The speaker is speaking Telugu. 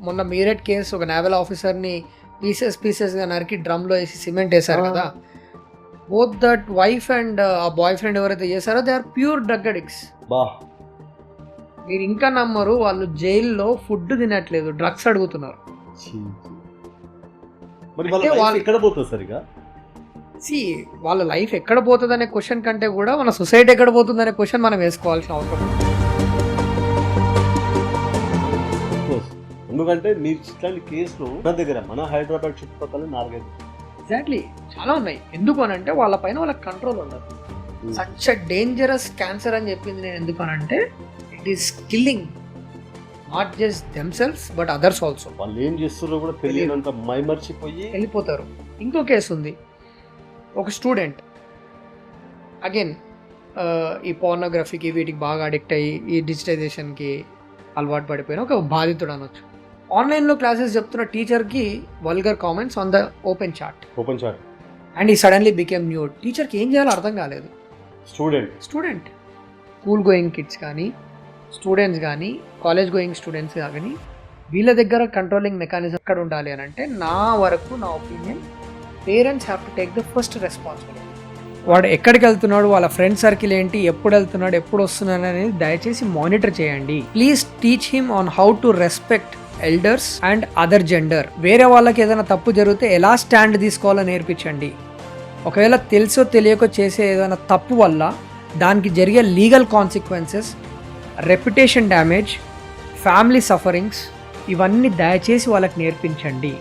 మొన్న మీరట్ కేసు, ఒక నేవల్ ఆఫీసర్ని పీసెస్గా నరికి డ్రమ్లో వేసి సిమెంట్ వేశారు కదా. బోత్ దట్ వైఫ్ అండ్ ఆ బాయ్ ఫ్రెండ్ ఎవరైతే చేశారో they are pure drug addicts. మీరు ఇంకా నమ్మరు, వాళ్ళు జైల్లో ఫుడ్ తినట్లేదు, డ్రగ్స్ అడుగుతున్నారు. వాళ్ళ లైఫ్ ఎక్కడ పోతుంది అనే క్వశ్చన్ కంటే కూడా మన సొసైటీ ఎక్కడ పోతుంది అనే క్వశ్చన్ మనం వేసుకోవాల్సిన అవసరం. ఎందుకంటే మీరు ఇట్లాంటి కేసులు మన దగ్గర మన హైదరాబాద్ చుట్టుపక్కల 4-5 ఎగ్జాక్ట్లీ చాలా ఉన్నాయి. ఎందుకు అని అంటే వాళ్ళ పైన వాళ్ళకి కంట్రోల్ ఉండదు. సచ్ అ డేంజరస్ క్యాన్సర్ అని చెప్పింది నేను ఎందుకు అని అంటే it is killing not just themselves but others also. వాళ్ళు ఏం చేస్తారో కూడా తెలియనంత మైమర్చిపోయి వెళ్ళిపోతారు. ఇంకో కేసు ఉంది, ఒక స్టూడెంట్ అగైన్ ఈ పోర్నోగ్రఫీకి వీటికి బాగా అడిక్ట్ అయ్యి ఈ డిజిటైజేషన్కి అలవాటు పడిపోయిన ఒక బాధితుడు అనొచ్చు. ఆన్లైన్లో క్లాసెస్ చెప్తున్న టీచర్కి vulgar comments on the open chat and ఈ సడన్లీ బికేమ్ న్యూడ్. టీచర్కి ఏం చేయాలో అర్థం కాలేదు. స్టూడెంట్ స్కూల్ గోయింగ్ కిడ్స్ కానీ స్టూడెంట్స్ కానీ కాలేజ్ గోయింగ్ స్టూడెంట్స్ కానీ వీళ్ళ దగ్గర కంట్రోలింగ్ మెకానిజం ఎక్కడ ఉండాలి అని అంటే నా వరకు నా opinion parents have to take the first responsibility. వాడు ఎక్కడికి వెళ్తున్నాడు, వాళ్ళ ఫ్రెండ్ సర్కిల్ ఏంటి, ఎప్పుడు వెళ్తున్నాడు, ఎప్పుడు వస్తున్నాడు అనేది దయచేసి మానిటర్ చేయండి. Please teach him on how to respect elders and other gender. వేరే వాళ్ళకి ఏదైనా తప్పు జరిగితే ఎలా స్టాండ్ తీసుకోవాలో నేర్పించండి. ఒకవేళ తెలుసో తెలియకో చేసే ఏదైనా తప్పు వల్ల దానికి జరిగే legal consequences, reputation damage, family sufferings ఇవన్నీ దయచేసి వాళ్ళకి నేర్పించండి.